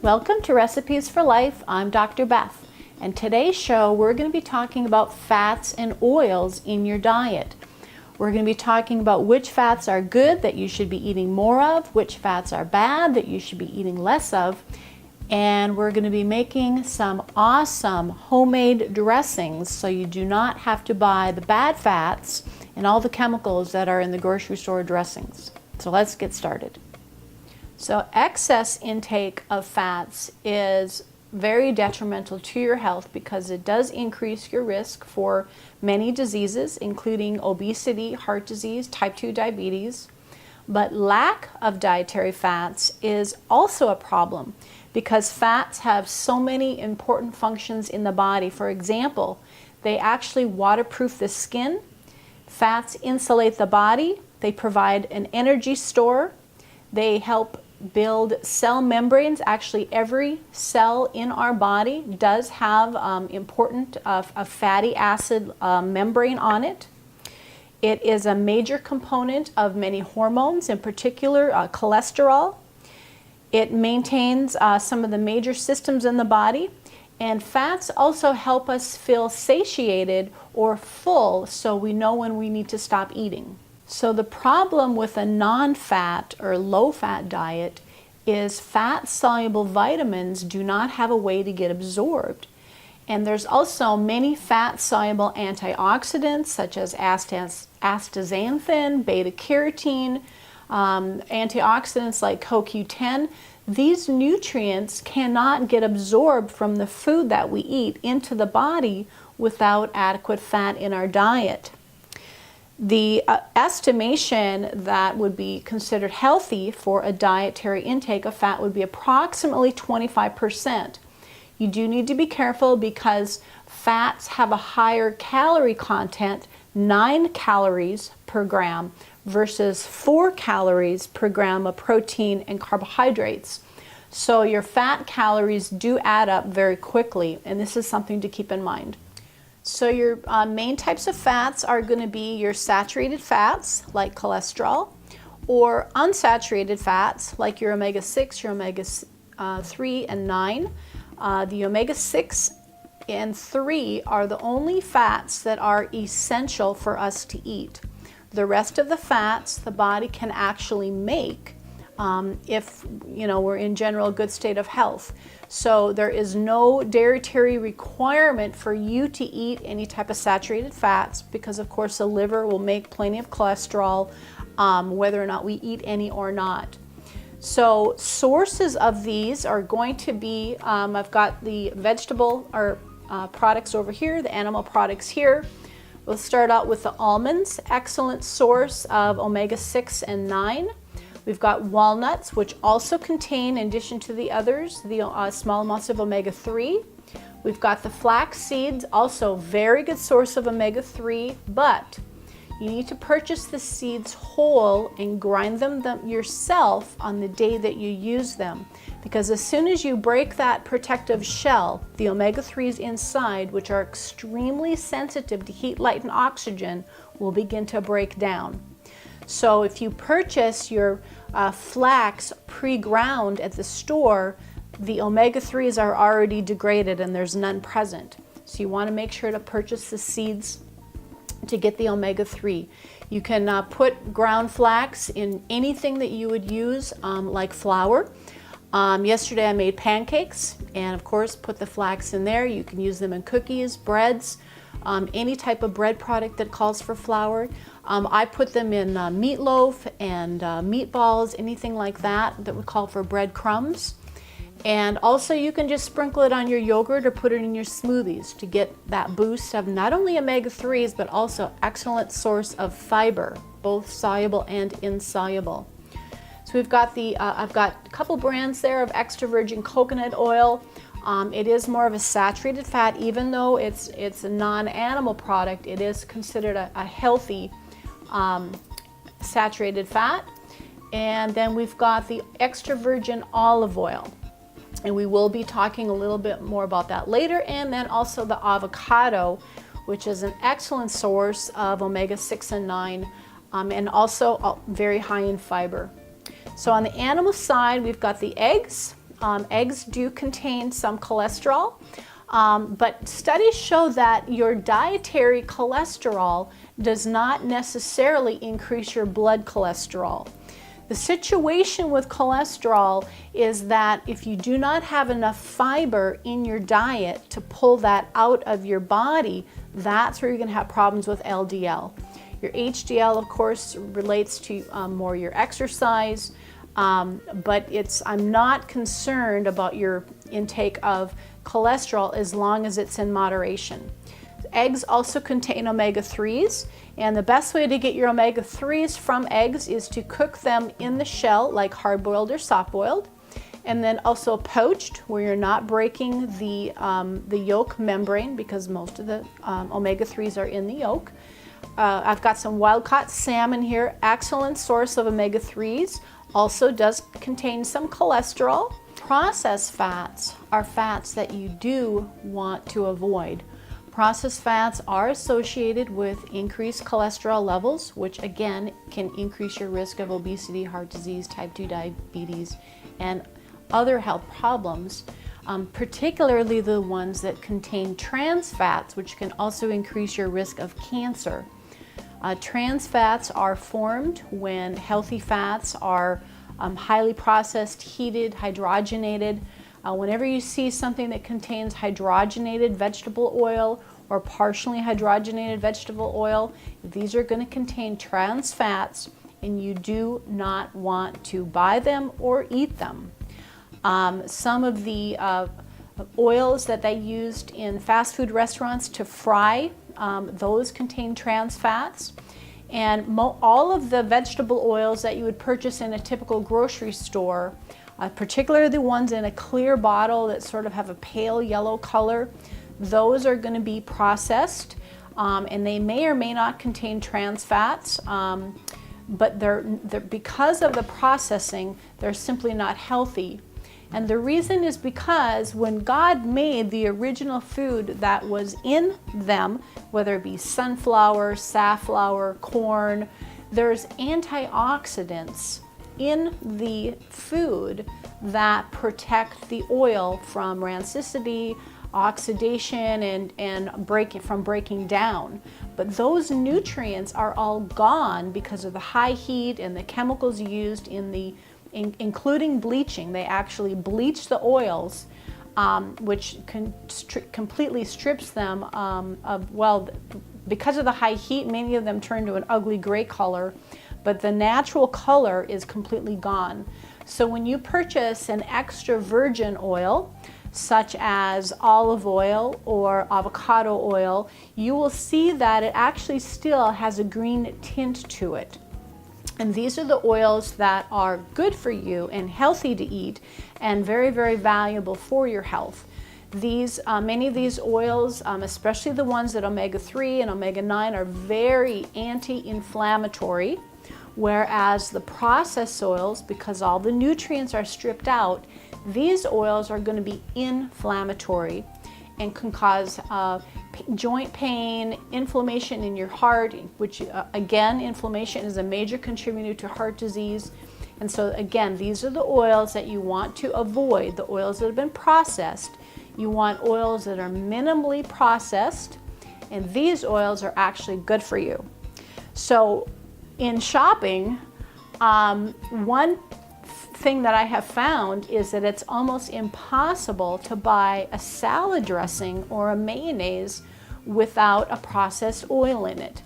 Welcome to Recipes for Life. I'm Dr. Beth, and today's show we're going to be talking about fats and oils in your diet. We're going to be talking about which fats are good that you should be eating more of, which fats are bad that you should be eating less of, and we're going to be making some awesome homemade dressings so you do not have to buy the bad fats and all the chemicals that are in the grocery store dressings. So let's get started. So excess intake of fats is very detrimental to your health because it does increase your risk for many diseases, including obesity, heart disease, type 2 diabetes. But lack of dietary fats is also a problem because fats have so many important functions in the body. For example, they actually waterproof the skin. Fats insulate the body. They provide an energy store. They help build cell membranes. Actually, every cell in our body does have important a fatty acid membrane on it. It is a major component of many hormones, in particular cholesterol. It maintains some of the major systems in the body, and fats also help us feel satiated or full so we know when we need to stop eating. So the problem with a non-fat or low-fat diet is fat-soluble vitamins do not have a way to get absorbed. And there's also many fat-soluble antioxidants such as astaxanthin, beta-carotene, antioxidants like CoQ10. These nutrients cannot get absorbed from the food that we eat into the body without adequate fat in our diet. The estimation that would be considered healthy for a dietary intake of fat would be approximately 25%. You do need to be careful because fats have a higher calorie content, 9 calories per gram versus 4 calories per gram of protein and carbohydrates. So your fat calories do add up very quickly, and this is something to keep in mind. So your main types of fats are going to be your saturated fats like cholesterol, or unsaturated fats like your omega-6, your omega-3 and 9. The omega-6 and 3 are the only fats that are essential for us to eat. The rest of the fats the body can actually make if we're in general good state of health. So there is no dietary requirement for you to eat any type of saturated fats because of course the liver will make plenty of cholesterol whether or not we eat any or not. So sources of these are going to be, I've got the vegetable or products over here, the animal products here. We'll start out with the almonds, excellent source of omega-6 and 9. We've got walnuts, which also contain, in addition to the others, the small amounts of omega-3. We've got the flax seeds, also very good source of omega-3, but you need to purchase the seeds whole and grind them yourself on the day that you use them. Because as soon as you break that protective shell, the omega-3s inside, which are extremely sensitive to heat, light, and oxygen, will begin to break down. So if you purchase your flax pre-ground at the store, the omega-3s are already degraded and there's none present. So you want to make sure to purchase the seeds to get the omega-3. You can put ground flax in anything that you would use, like flour. Yesterday I made pancakes and of course put the flax in there. You can use them in cookies, breads, any type of bread product that calls for flour. I put them in meatloaf and meatballs, anything like that would call for breadcrumbs. And also you can just sprinkle it on your yogurt or put it in your smoothies to get that boost of not only omega-3s but also excellent source of fiber, both soluble and insoluble. So we've got I've got a couple brands there of extra virgin coconut oil. It is more of a saturated fat, even though it's a non-animal product. It is considered a healthy saturated fat. And then we've got the extra virgin olive oil, and we will be talking a little bit more about that later. And then also the avocado, which is an excellent source of omega-6 and 9, and also very high in fiber. So on the animal side, we've got the eggs. eggs do contain some cholesterol, but studies show that your dietary cholesterol does not necessarily increase your blood cholesterol. The situation with cholesterol is that if you do not have enough fiber in your diet to pull that out of your body, that's where you're going to have problems with LDL. Your HDL, of course, relates to more your exercise, but I'm not concerned about your intake of cholesterol as long as it's in moderation. Eggs also contain omega-3s, and the best way to get your omega-3s from eggs is to cook them in the shell, like hard-boiled or soft-boiled, and then also poached, where you're not breaking the yolk membrane, because most of the omega-3s are in the yolk. I've got some wild-caught salmon here, excellent source of omega-3s, also does contain some cholesterol. Processed fats are fats that you do want to avoid. Processed fats are associated with increased cholesterol levels, which again can increase your risk of obesity, heart disease, type 2 diabetes, and other health problems, particularly the ones that contain trans fats, which can also increase your risk of cancer. Trans fats are formed when healthy fats are highly processed, heated, hydrogenated. Whenever you see something that contains hydrogenated vegetable oil or partially hydrogenated vegetable oil, these are going to contain trans fats, and you do not want to buy them or eat them. Some of the oils that they used in fast food restaurants to fry, those contain trans fats. And all of the vegetable oils that you would purchase in a typical grocery store, particularly the ones in a clear bottle that sort of have a pale yellow color, those are going to be processed, and they may or may not contain trans fats, but they're because of the processing, they're simply not healthy. And the reason is because when God made the original food that was in them, whether it be sunflower, safflower, corn, there's antioxidants in the food that protect the oil from rancidity, oxidation, and breaking down. But those nutrients are all gone because of the high heat and the chemicals used including bleaching. They actually bleach the oils, which completely strips them because of the high heat, many of them turn to an ugly gray color, but the natural color is completely gone. So when you purchase an extra virgin oil, such as olive oil or avocado oil, you will see that it actually still has a green tint to it. And these are the oils that are good for you and healthy to eat and very, very valuable for your health. Many of these oils, especially the ones that omega-3 and omega-9 are very anti-inflammatory, whereas the processed oils, because all the nutrients are stripped out, these oils are going to be inflammatory and can cause joint pain, inflammation in your heart, which again, inflammation is a major contributor to heart disease. And so again, these are the oils that you want to avoid, the oils that have been processed. You want oils that are minimally processed, and these oils are actually good for you. So in shopping, one thing that I have found is that it's almost impossible to buy a salad dressing or a mayonnaise without a processed oil in it.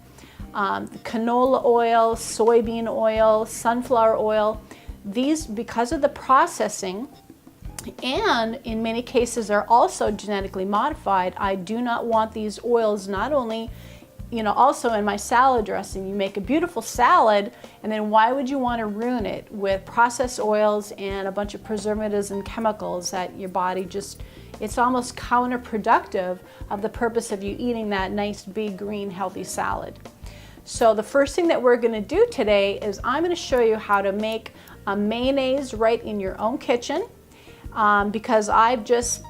Canola oil, soybean oil, sunflower oil, these, because of the processing, and in many cases are also genetically modified, I do not want these oils not only also in my salad dressing. You make a beautiful salad, and then why would you want to ruin it with processed oils and a bunch of preservatives and chemicals that your body it's almost counterproductive of the purpose of you eating that nice, big, green, healthy salad. So the first thing that we're going to do today is I'm going to show you how to make a mayonnaise right in your own kitchen, because I've just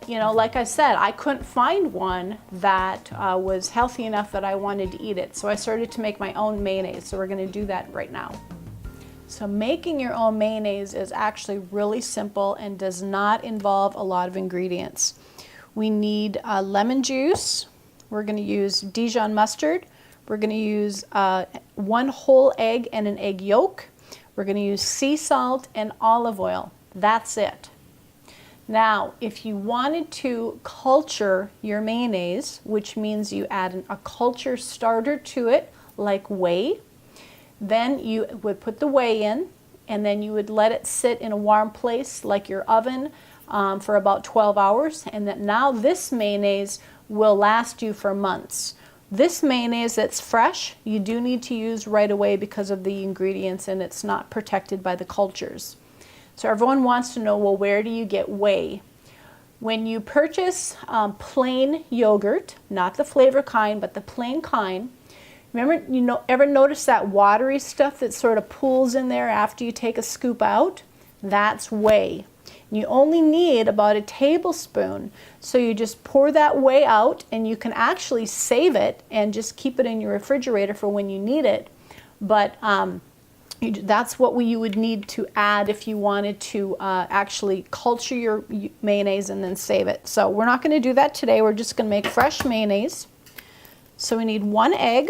like I said, I couldn't find one that was healthy enough that I wanted to eat it. So I started to make my own mayonnaise. So we're going to do that right now. So making your own mayonnaise is actually really simple and does not involve a lot of ingredients. We need lemon juice. We're going to use Dijon mustard. We're going to use 1 whole egg and an egg yolk. We're going to use sea salt and olive oil. That's it. Now, if you wanted to culture your mayonnaise, which means you add a culture starter to it, like whey, then you would put the whey in, and then you would let it sit in a warm place like your oven for about 12 hours. And that now this mayonnaise will last you for months. This mayonnaise that's fresh, you do need to use right away because of the ingredients, and it's not protected by the cultures. So everyone wants to know, well, where do you get whey? When you purchase plain yogurt, not the flavor kind, but the plain kind, remember, ever notice that watery stuff that sort of pools in there after you take a scoop out? That's whey. You only need about a tablespoon. So you just pour that whey out, and you can actually save it and just keep it in your refrigerator for when you need it. But that's what you would need to add if you wanted to actually culture your mayonnaise and then save it. So we're not going to do that today. We're just going to make fresh mayonnaise. So we need 1 egg.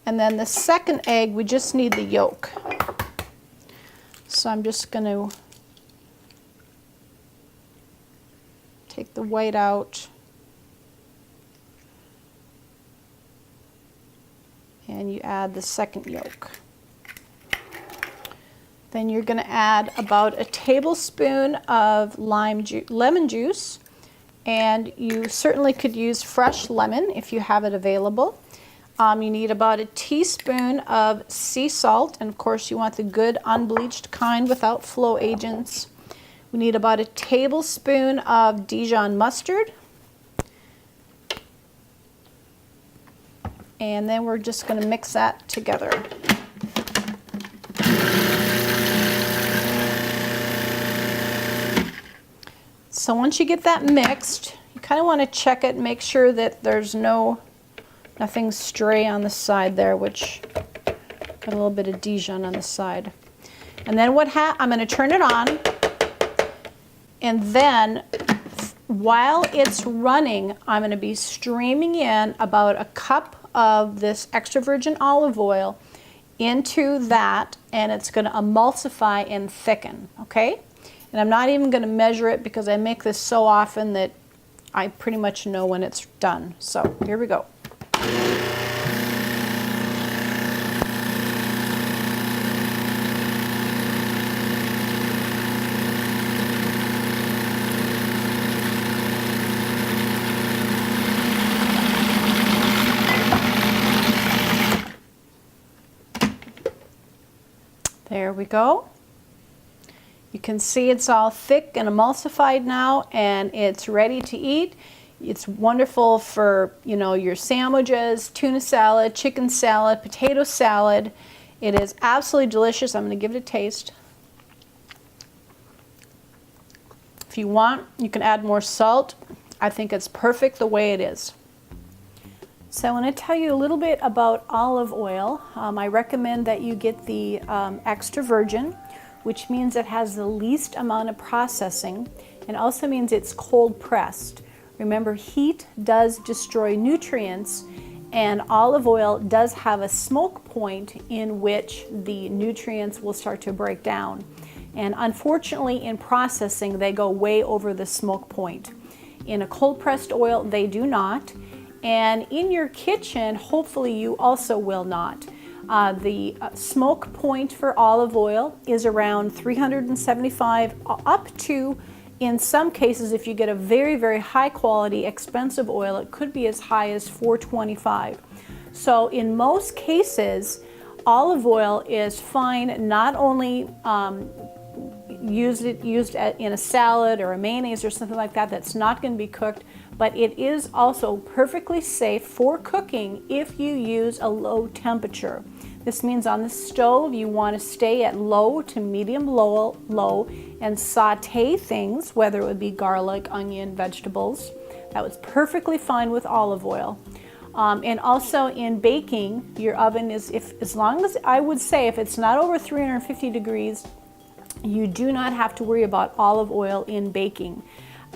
And then the second egg, we just need the yolk. So I'm just going to take the white out. And you add the second yolk. Then you're going to add about a tablespoon of lemon juice. And you certainly could use fresh lemon if you have it available. You need about a teaspoon of sea salt, and of course you want the good unbleached kind without flow agents. We need about a tablespoon of Dijon mustard. And then we're just going to mix that together. So once you get that mixed, you kind of want to check it, make sure that there's nothing stray on the side there, which got a little bit of Dijon on the side. And then I'm going to turn it on, and then while it's running, I'm going to be streaming in about a cup of this extra virgin olive oil into that, and it's going to emulsify and thicken, okay? And I'm not even going to measure it because I make this so often that I pretty much know when it's done. So here we go. There we go. You can see it's all thick and emulsified now, and it's ready to eat. It's wonderful for, your sandwiches, tuna salad, chicken salad, potato salad. It is absolutely delicious. I'm going to give it a taste. If you want, you can add more salt. I think it's perfect the way it is. So I want to tell you a little bit about olive oil. I recommend that you get the extra virgin, which means it has the least amount of processing, and also means it's cold pressed. Remember, heat does destroy nutrients, and olive oil does have a smoke point in which the nutrients will start to break down. And unfortunately, in processing, they go way over the smoke point. In a cold pressed oil, they do not. And in your kitchen, hopefully you also will not. The smoke point for olive oil is around 375 up to, in some cases, if you get a very, very high quality, expensive oil, it could be as high as 425. So in most cases, olive oil is fine, not only used in a salad or a mayonnaise or something like that that's not going to be cooked, but it is also perfectly safe for cooking if you use a low temperature. This means on the stove you want to stay at low to medium low and saute things, whether it would be garlic, onion, vegetables. That was perfectly fine with olive oil. And also in baking, your oven is, as long as, I would say, if it's not over 350 degrees, you do not have to worry about olive oil in baking.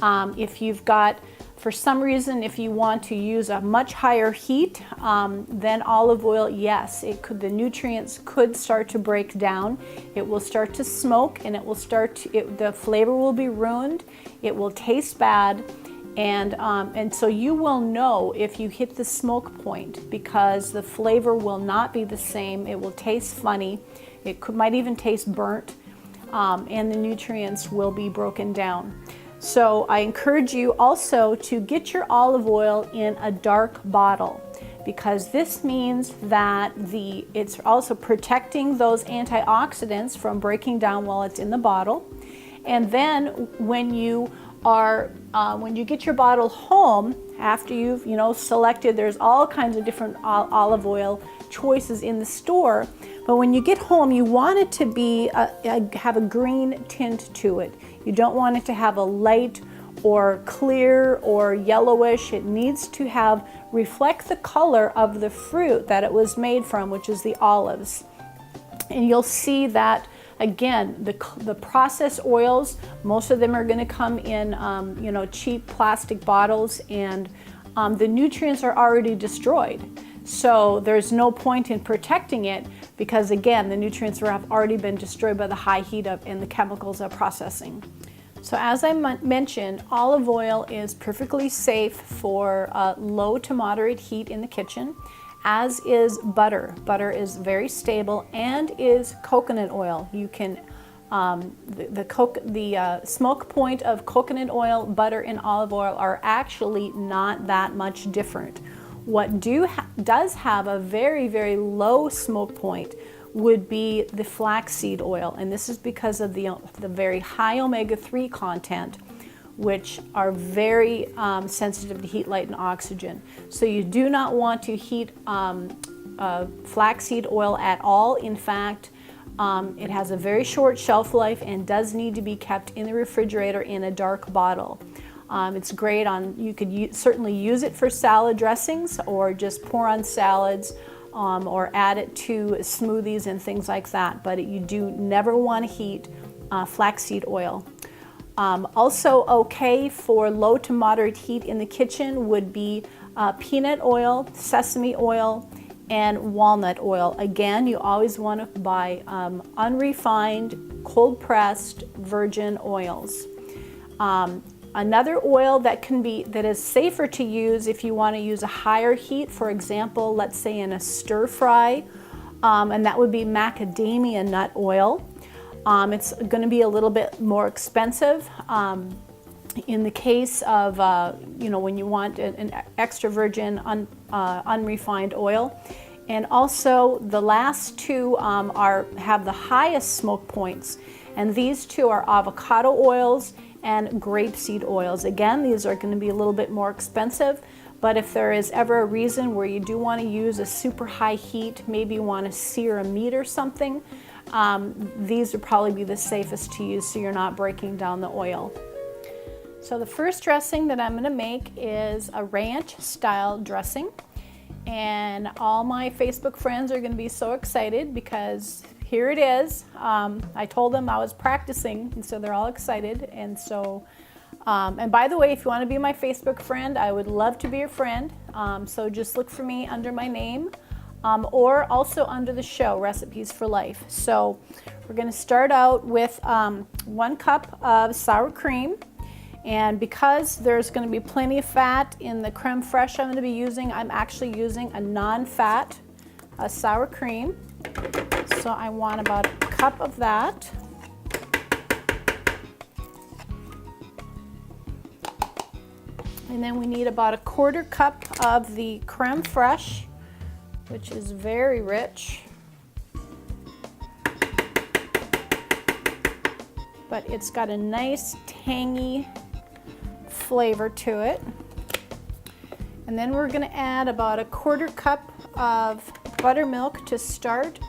If you've got, for some reason, if you want to use a much higher heat than olive oil, yes, the nutrients could start to break down. It will start to smoke, and it will the flavor will be ruined. It will taste bad. And so you will know if you hit the smoke point, because the flavor will not be the same. It will taste funny. Might even taste burnt, and the nutrients will be broken down. So I encourage you also to get your olive oil in a dark bottle, because this means that it's also protecting those antioxidants from breaking down while it's in the bottle. And then when you get your bottle home, after you've selected, there's all kinds of different olive oil choices in the store, but when you get home, you want it to be have a green tint to it. You don't want it to have a light or clear or yellowish. It needs to reflect the color of the fruit that it was made from, which is the olives. And you'll see that, again, the processed oils, most of them are going to come in cheap plastic bottles, and the nutrients are already destroyed. So there's no point in protecting it, because again, the nutrients have already been destroyed by the high heat and the chemicals of processing. So as I mentioned, olive oil is perfectly safe for low to moderate heat in the kitchen, as is butter. Butter is very stable, and is coconut oil. You can the smoke point of coconut oil, butter, and olive oil are actually not that much different. What does have a very, very low smoke point would be the flaxseed oil, and this is because of the very high omega-3 content, which are very sensitive to heat, light, and oxygen. So you do not want to heat flaxseed oil at all. In fact, it has a very short shelf life and does need to be kept in the refrigerator in a dark bottle. It's great you could certainly use it for salad dressings, or just pour on salads, or add it to smoothies and things like that. But you do never want to heat flaxseed oil. Also okay for low to moderate heat in the kitchen would be peanut oil, sesame oil, and walnut oil. Again, you always want to buy unrefined, cold-pressed virgin oils. Another oil that is safer to use if you want to use a higher heat, for example, let's say in a stir fry, and that would be macadamia nut oil. It's going to be a little bit more expensive. In the case of, when you want an extra virgin unrefined oil. And also the last two have the highest smoke points, and these two are avocado oils and grapeseed oils. Again, these are going to be a little bit more expensive, but if there is ever a reason where you do want to use a super high heat, maybe you want to sear a meat or something, these would probably be the safest to use, so you're not breaking down the oil. So the first dressing that I'm going to make is a ranch style dressing, and all my Facebook friends are going to be so excited because here it is. I told them I was practicing, and so they're all excited. And so, and by the way, if you want to be my Facebook friend, I would love to be your friend. So just look for me under my name, or also under the show, Recipes for Life. So we're going to start out with 1 cup of sour cream. And because there's going to be plenty of fat in the creme fraiche I'm going to be using, I'm actually using a non-fat sour cream. So I want about a cup of that. And then we need about a 1/4 cup of the creme fraiche, which is very rich. But it's got a nice tangy flavor to it. And then we're going to add about a 1/4 cup of buttermilk to start.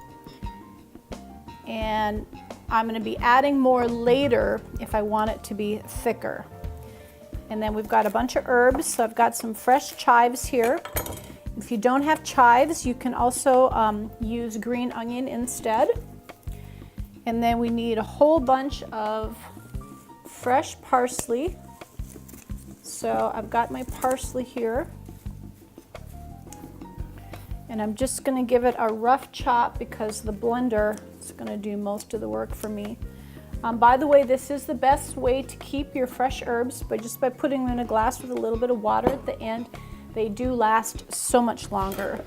And I'm going to be adding more later if I want it to be thicker. And then we've got a bunch of herbs. So I've got some fresh chives here. If you don't have chives, you can also use green onion instead. And then we need a whole bunch of fresh parsley. So I've got my parsley here. And I'm just going to give it a rough chop because the blender is going to do most of the work for me. By the way, this is the best way to keep your fresh herbs, but just by putting them in a glass with a little bit of water at the end, they do last so much longer.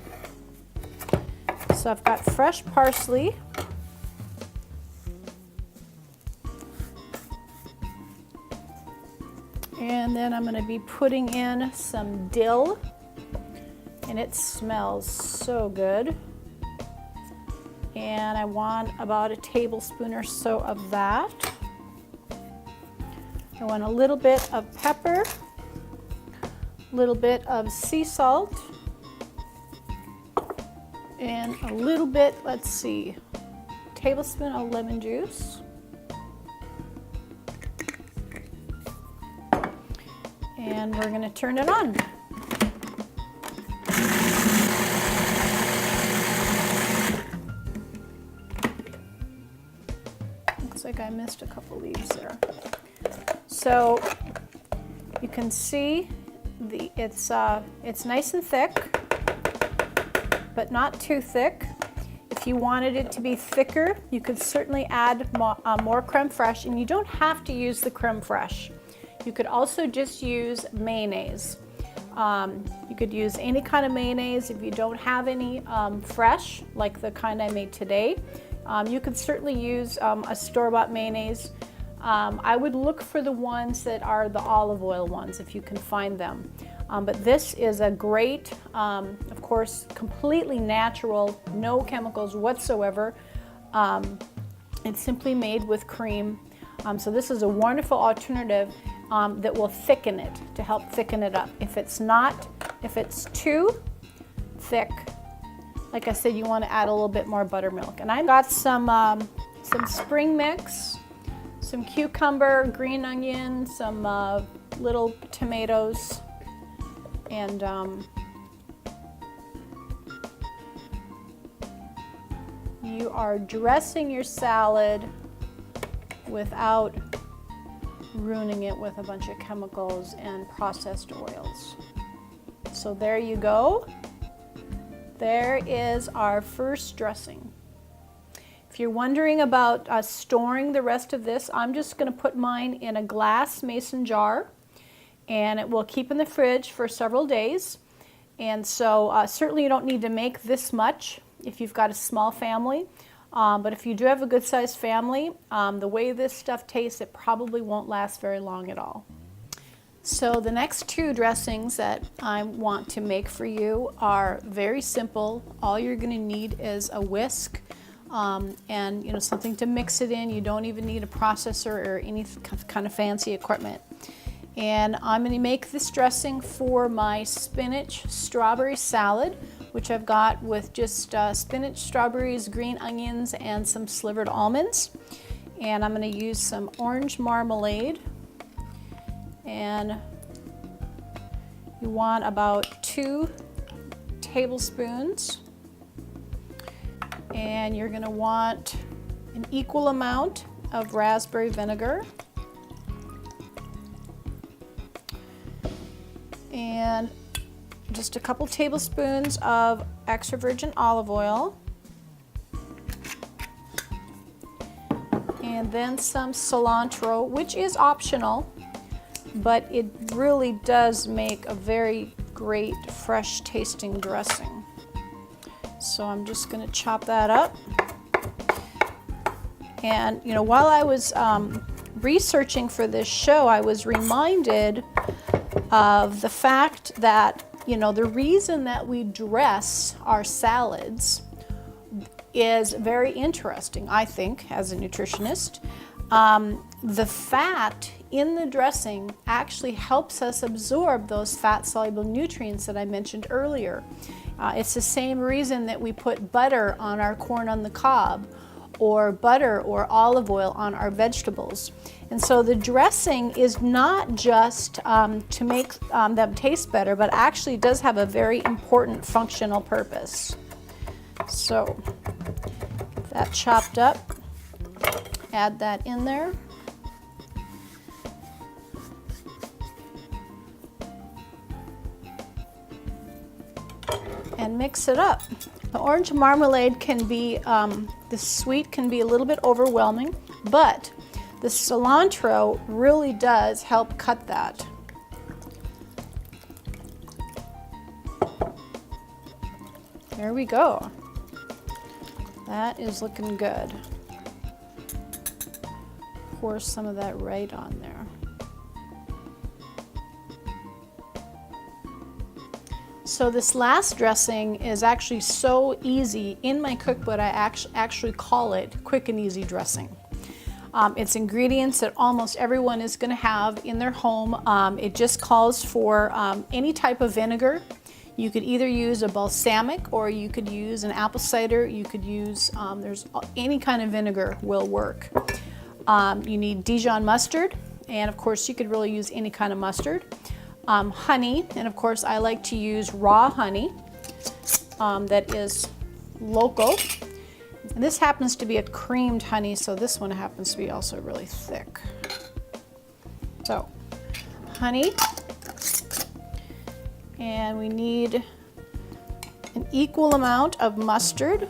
So I've got fresh parsley. And then I'm going to be putting in some dill. And it smells so good. And I want about a tablespoon or so of that. I want a little bit of pepper, a little bit of sea salt, and a little bit, let's see, tablespoon of lemon juice. And we're going to turn it on. Looks like I missed a couple leaves there. So you can see it's nice and thick, but not too thick. If you wanted it to be thicker, you could certainly add more creme fraiche, and you don't have to use the creme fraiche. You could also just use mayonnaise. You could use any kind of mayonnaise. If you don't have any fresh, like the kind I made today, you could certainly use a store-bought mayonnaise. I would look for the ones that are the olive oil ones if you can find them. But this is a great, of course, completely natural, no chemicals whatsoever. It's simply made with cream. So this is a wonderful alternative that will thicken it, to help thicken it up. If it's too thick, like I said, you want to add a little bit more buttermilk. And I've got some spring mix, some cucumber, green onion, some little tomatoes, and you are dressing your salad without ruining it with a bunch of chemicals and processed oils. So there you go. There is our first dressing. If you're wondering about storing the rest of this, I'm just going to put mine in a glass mason jar, and it will keep in the fridge for several days. And so certainly you don't need to make this much if you've got a small family. But if you do have a good sized family, the way this stuff tastes, it probably won't last very long at all. So the next two dressings that I want to make for you are very simple. All you're going to need is a whisk and something to mix it in. You don't even need a processor or any kind of fancy equipment. And I'm going to make this dressing for my spinach strawberry salad, which I've got with just spinach, strawberries, green onions, and some slivered almonds. And I'm going to use some orange marmalade. And you want about 2 tablespoons. And you're going to want an equal amount of raspberry vinegar. And just a couple tablespoons of extra virgin olive oil. And then some cilantro, which is optional, but it really does make a very great fresh tasting dressing. So I'm just going to chop that up. And while I was researching for this show, I was reminded of the fact that the reason that we dress our salads is very interesting, I think, as a nutritionist. The fat in the dressing actually helps us absorb those fat-soluble nutrients that I mentioned earlier. It's the same reason that we put butter on our corn on the cob, or butter or olive oil on our vegetables. And so the dressing is not just to make them taste better, but actually does have a very important functional purpose. So that chopped up, add that in there. And mix it up. The orange marmalade can be, the sweet can be a little bit overwhelming, but the cilantro really does help cut that. There we go. That is looking good. Pour some of that right on there. So this last dressing is actually so easy. In my cookbook, I actually call it quick and easy dressing. It's ingredients that almost everyone is going to have in their home. It just calls for any type of vinegar. You could either use a balsamic or you could use an apple cider. You could use, there's any kind of vinegar will work. You need Dijon mustard, and of course you could really use any kind of mustard. Honey, and of course I like to use raw honey that is local. And this happens to be a creamed honey, so this one happens to be also really thick. So, honey, and we need an equal amount of mustard.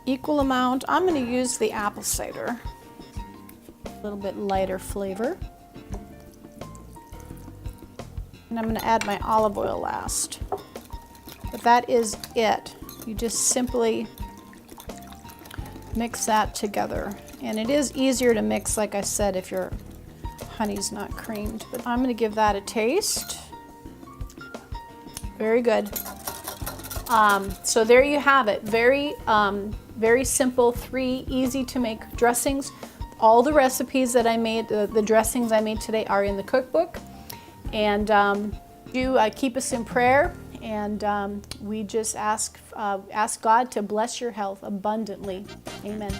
Equal amount, I'm going to use the apple cider. A little bit lighter flavor. And I'm going to add my olive oil last. But that is it. You just simply mix that together. And it is easier to mix, like I said, if your honey's not creamed. But I'm going to give that a taste. Very good. So there you have it. Very, very simple, 3 easy to make dressings. All the recipes that I made, the dressings I made today are in the cookbook. And keep us in prayer, and we just ask God to bless your health abundantly. Amen.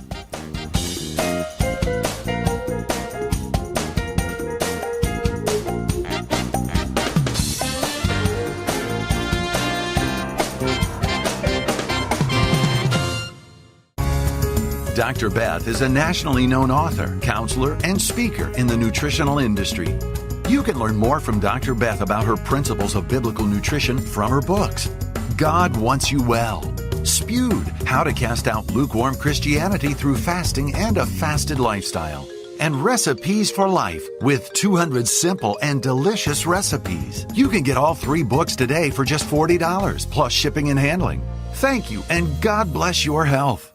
Dr. Beth is a nationally known author, counselor, and speaker in the nutritional industry. You can learn more from Dr. Beth about her principles of biblical nutrition from her books. God Wants You Well, Spewed, How to Cast Out Lukewarm Christianity Through Fasting and a Fasted Lifestyle, and Recipes for Life with 200 simple and delicious recipes. You can get all 3 books today for just $40 plus shipping and handling. Thank you, and God bless your health.